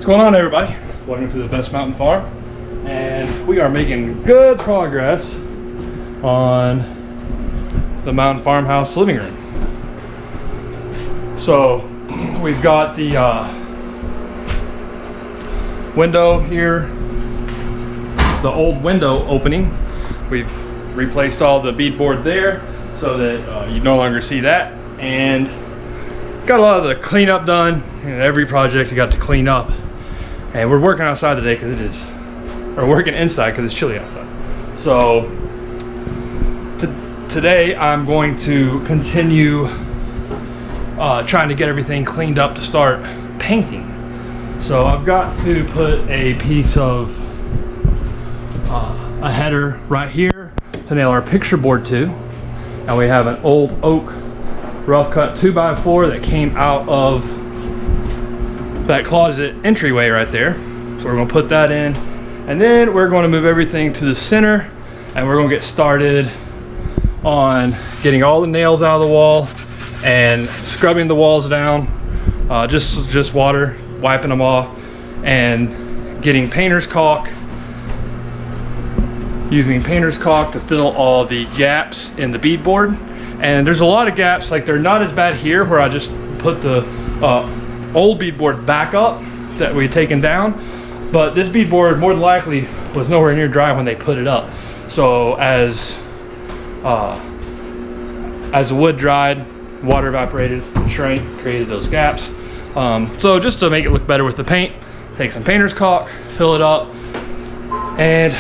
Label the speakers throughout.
Speaker 1: going on, everybody? Welcome to the Best Mountain Farm, and we are making good progress on the Mountain Farmhouse living room. So we've got the window here, the old window opening. We've replaced all the beadboard there so that you no longer see that, and got a lot of the cleanup done. And every project you got to clean up, and we're working outside today because it is, or working inside because it's chilly outside. So today I'm going to continue trying to get everything cleaned up to start painting. So I've got to put a piece of a header right here to nail our picture board to, and we have an old oak rough cut 2x4 that came out of that closet entryway right there. So we're going to put that in, and then we're going to move everything to the center, and we're going to get started on getting all the nails out of the wall and scrubbing the walls down, just water, wiping them off, and getting painter's caulk, using painter's caulk to fill all the gaps in the beadboard. And there's a lot of gaps, like they're not as bad here where I just put the old beadboard back up that we had taken down, but this beadboard more than likely was nowhere near dry when they put it up. So as the wood dried, water evaporated, shrank, created those gaps. So just to make it look better with the paint, take some painter's caulk, fill it up, and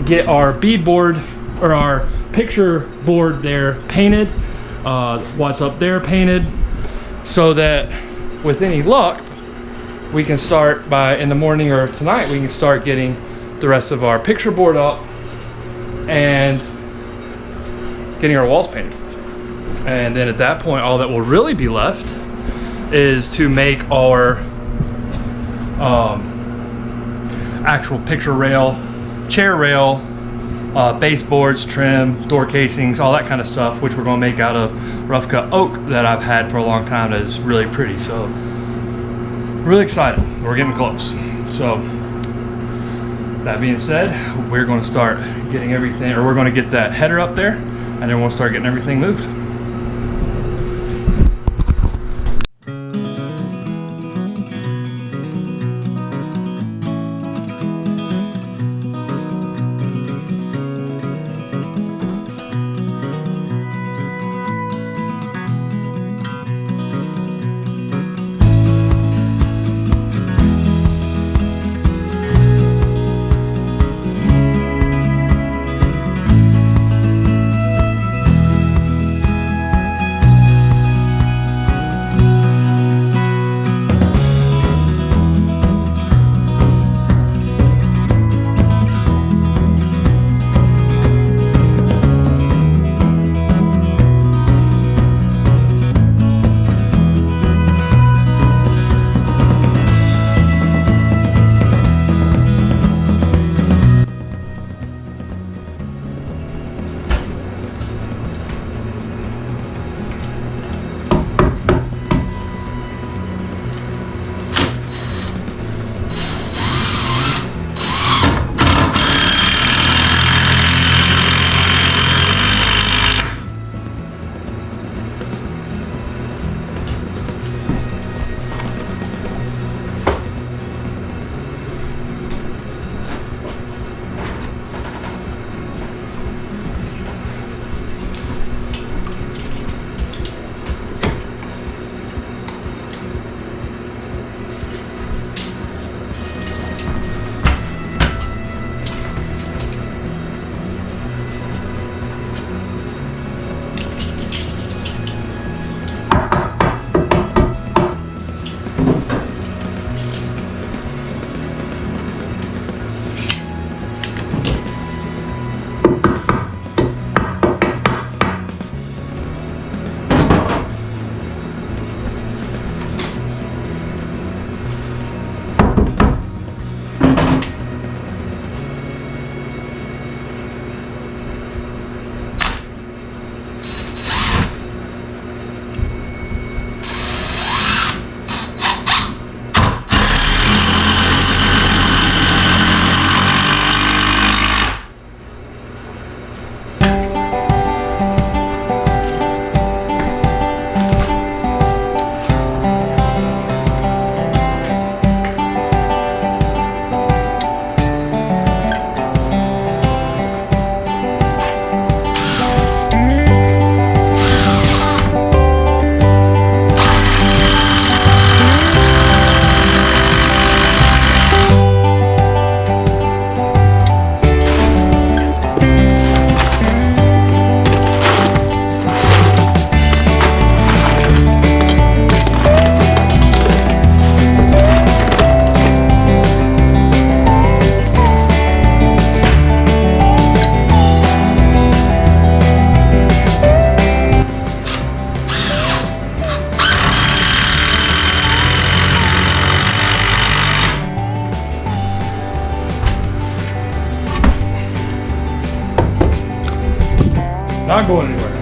Speaker 1: get our beadboard, or our picture board there, painted, what's up there painted, so that with any luck we can start by in the morning or tonight we can start getting the rest of our picture board up and getting our walls painted. And then at that point all that will really be left is to make our actual picture rail, chair rail, baseboards, trim, door casings, all that kind of stuff, which we're going to make out of rough cut oak that I've had for a long time that is really pretty. So really excited, we're getting close. So that being said, we're going to start getting everything, or we're going to get that header up there, and then we'll start getting everything moved. Not going anywhere.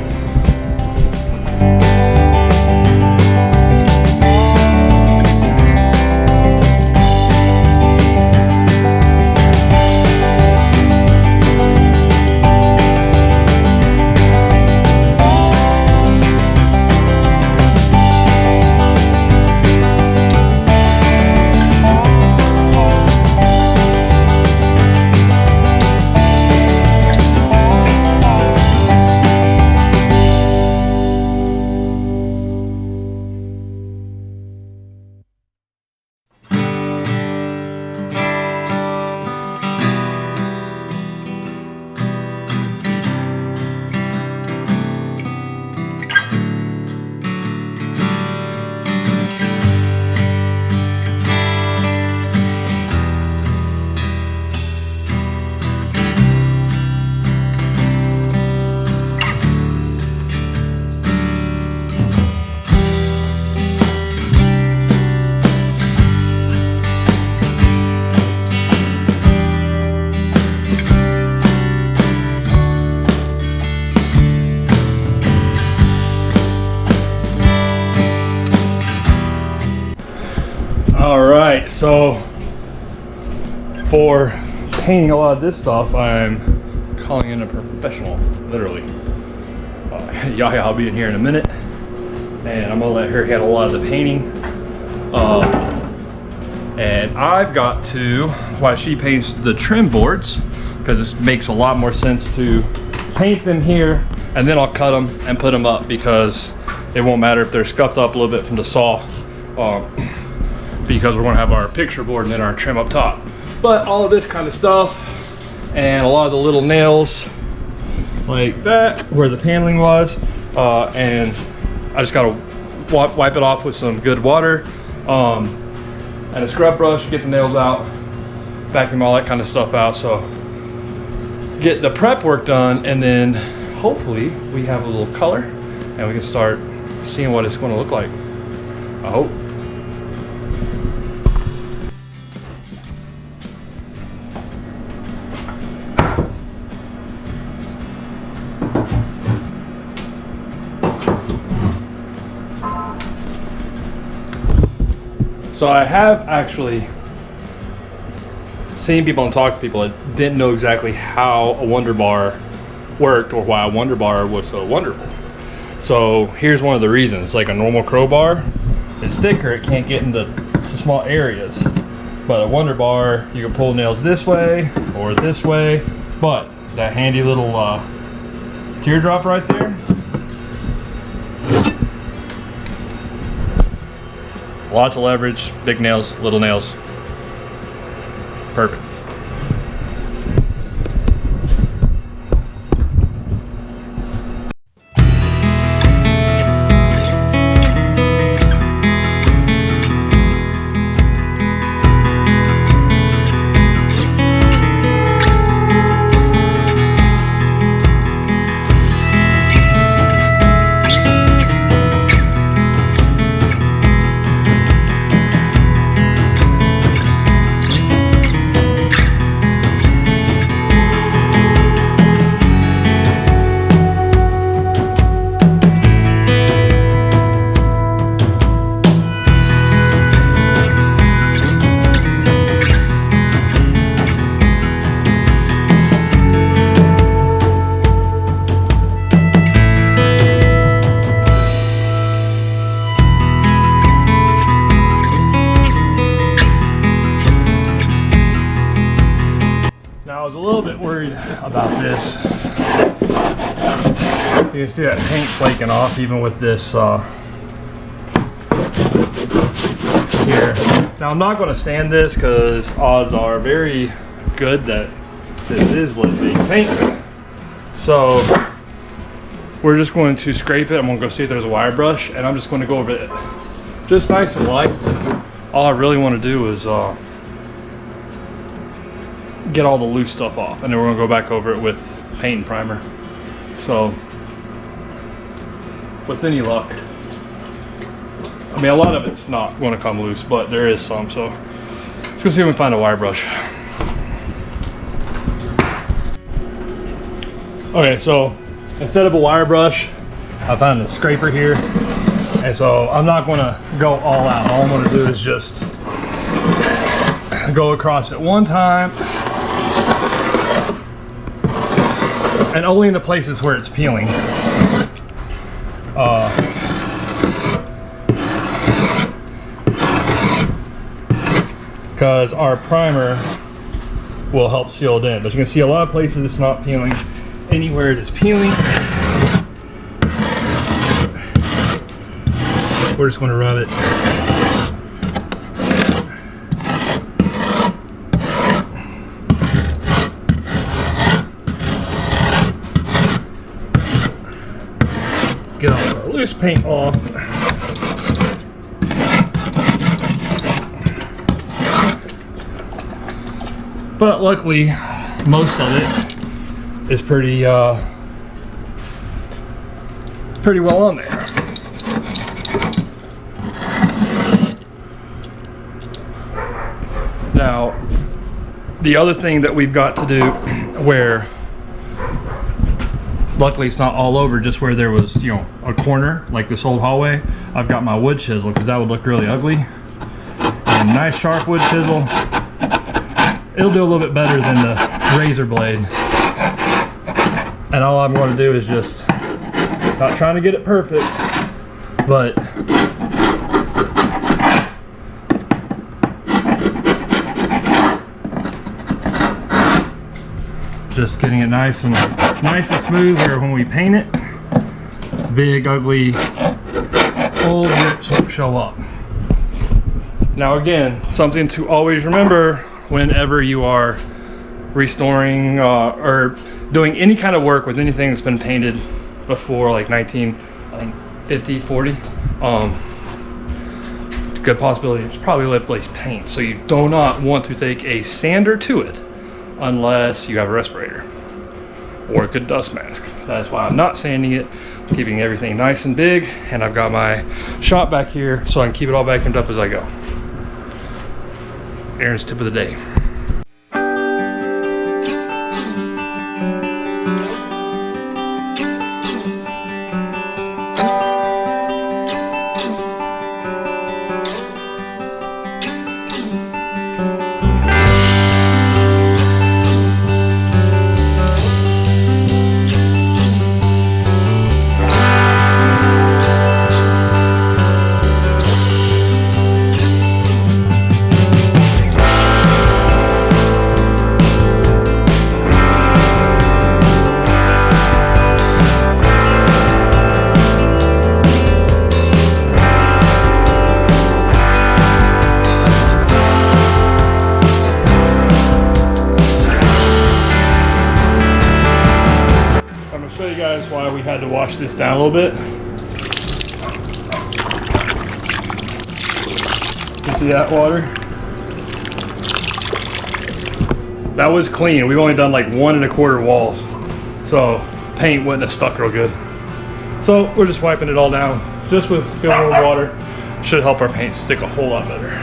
Speaker 1: Alright, so for painting a lot of this stuff, I'm calling in a professional, literally. Yaya, I'll be in here in a minute, and I'm gonna let her handle a lot of the painting. And I've got to, while she paints the trim boards, because this makes a lot more sense to paint them here, and then I'll cut them and put them up, because it won't matter if they're scuffed up a little bit from the saw. Because we're going to have our picture board and then our trim up top. But all of this kind of stuff and a lot of the little nails like that where the paneling was, and I just got to wipe it off with some good water and a scrub brush, get the nails out, vacuum all that kind of stuff out. So get the prep work done, and then hopefully we have a little color and we can start seeing what it's going to look like. I hope. So I have actually seen people and talked to people that didn't know exactly how a Wonder Bar worked or why a Wonder Bar was so wonderful. So here's one of the reasons. Like a normal crowbar, it's thicker, it can't get into small areas. But a Wonder Bar, you can pull nails this way or this way. But that handy little teardrop right there, lots of leverage, big nails, little nails. Perfect. About this, you can see that paint flaking off even with this here. Now I'm not going to sand this because odds are very good that this is lead-based paint. So we're just going to scrape it. I'm going to go see if there's a wire brush, and I'm just going to go over it just nice and light. All I really want to do is get all the loose stuff off, and then we're gonna go back over it with paint and primer. So with any luck, I mean, a lot of it's not going to come loose, but there is some. So let's go see if we can find a wire brush. Okay, so instead of a wire brush, I found a scraper here. And so I'm not gonna go all out. All I'm gonna do is just go across it one time. And only in the places where it's peeling. Because our primer will help seal it in. But you can see a lot of places it's not peeling. Anywhere it is peeling, we're just going to rub it. Get all our loose paint off. But luckily, most of it is pretty well on there. Now, the other thing that we've got to do, where luckily it's not all over, just where there was, you know, a corner like this old hallway, I've got my wood chisel, because that would look really ugly. And a nice sharp wood chisel, it'll do a little bit better than the razor blade. And all I'm going to do is just, not trying to get it perfect, but just getting it nice and smooth, where when we paint it, big ugly old rips won't show up. Now again, something to always remember whenever you are restoring or doing any kind of work with anything that's been painted before, like 1950, 40, good possibility it's probably lead-based paint, so you do not want to take a sander to it unless you have a respirator or a good dust mask. That's why I'm not sanding it, keeping everything nice and big, and I've got my shop back here so I can keep it all vacuumed up as I go. Aaron's tip of the day. Why we had to wash this down a little bit. You see that water? That was clean. We've only done like 1 1/4 walls, so paint wouldn't have stuck real good. So we're just wiping it all down, just with good old water. Should help our paint stick a whole lot better.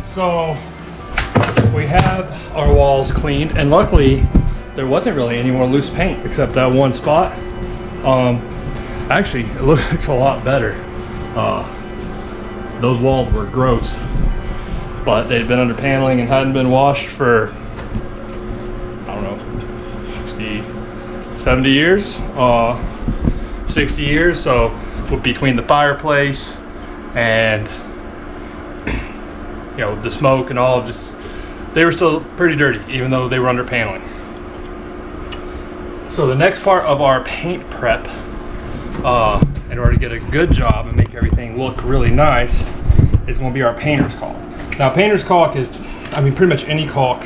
Speaker 1: So we have our walls cleaned, and luckily there wasn't really any more loose paint except that one spot. Actually, it looks a lot better. Those walls were gross, but they'd been under paneling and hadn't been washed for, I don't know, 70 years, 60 years. So between the fireplace and, you know, the smoke and all, just they were still pretty dirty, even though they were under paneling. So the next part of our paint prep, in order to get a good job and make everything look really nice, is going to be our painter's caulk. Now, painter's caulk is, I mean, pretty much any caulk.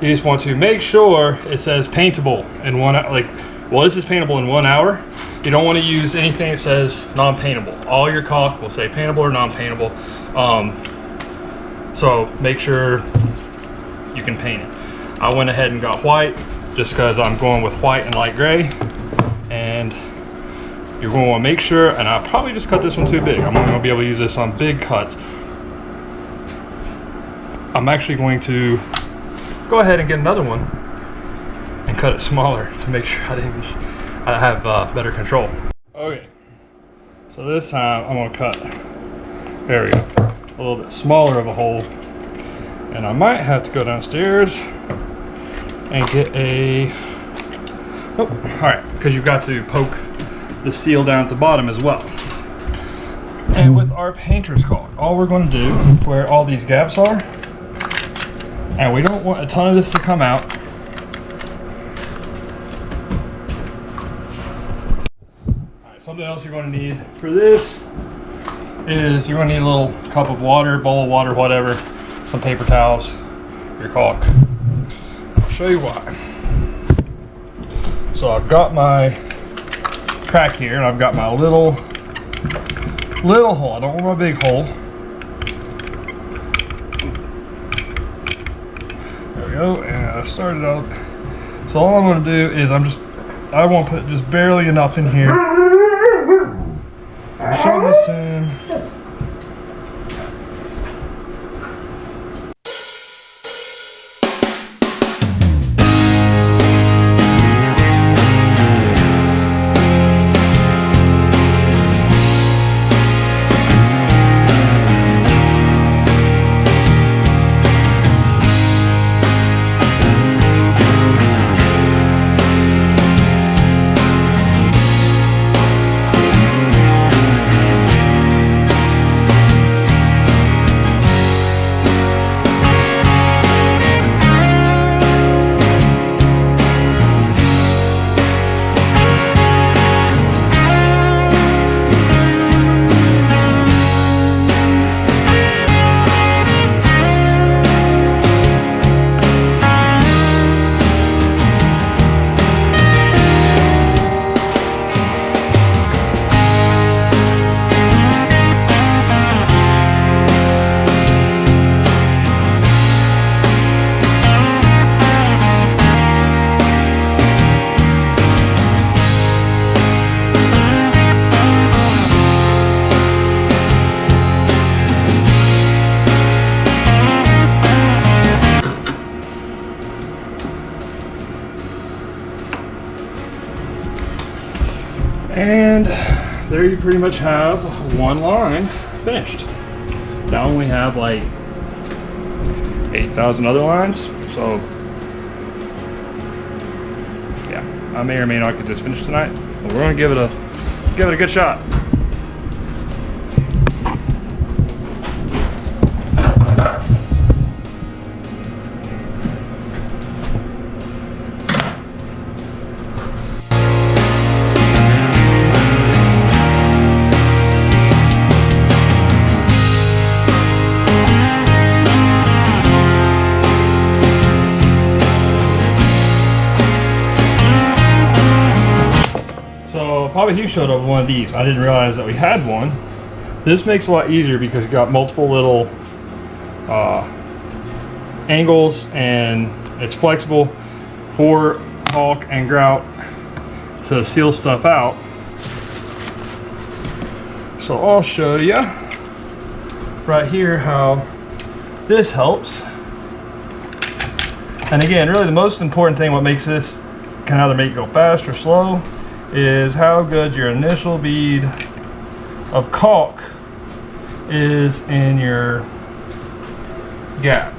Speaker 1: You just want to make sure it says paintable in 1 hour. Like, well, this is paintable in 1 hour. You don't want to use anything that says non-paintable. All your caulk will say paintable or non-paintable. So make sure you can paint it. I went ahead and got white just because I'm going with white and light gray. And you're going to want to make sure, and I'll probably just cut this one too big. I'm only going to be able to use this on big cuts. I'm actually going to go ahead and get another one and cut it smaller to make sure I have better control. Okay, so this time I'm going to cut, there we go, a little bit smaller of a hole. And I might have to go downstairs and get a, oh, all right, because you've got to poke the seal down at the bottom as well. And with our painter's caulk, all we're going to do, where all these gaps are, and we don't want a ton of this to come out. All right, something else you're going to need for this is you're going to need a little cup of water, bowl of water, whatever, some paper towels, your caulk. I'll show you why. So I've got my crack here, and I've got my little hole. I don't want my big hole. There we go, and I started out. So all I'm going to do is I want to put just barely enough in here. Shove this in. And there you pretty much have one line finished. Now we have like 8,000 other lines, so yeah, I may or may not get this finished tonight, but we're gonna give it a good shot. Probably you showed up one of these. I didn't realize that we had one. This makes it a lot easier because you got multiple little angles, and it's flexible for caulk and grout to seal stuff out. So I'll show you right here how this helps. And again, really the most important thing, what makes this can either make it go fast or slow, is how good your initial bead of caulk is in your gap.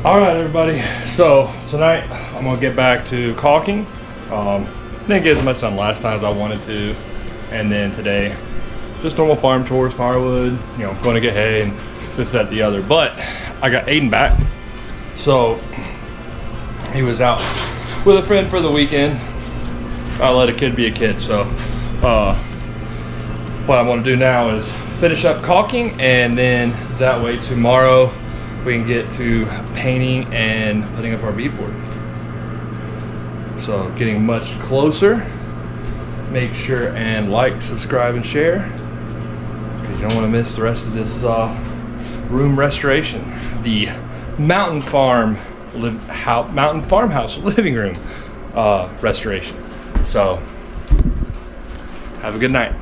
Speaker 1: All right, everybody. So tonight I'm gonna get back to caulking. Didn't get as much done last time as I wanted to, and then today just normal farm chores, firewood, you know, going to get hay and this, that, the other. But I got Aiden back, so he was out with a friend for the weekend. I'll let a kid be a kid. So what I want to do now is finish up caulking, and then that way tomorrow we can get to painting and putting up our beadboard. So getting much closer. Make sure and like, subscribe, and share, because you don't want to miss the rest of this room restoration. The Mountain Farmhouse Living Room restoration. So have a good night.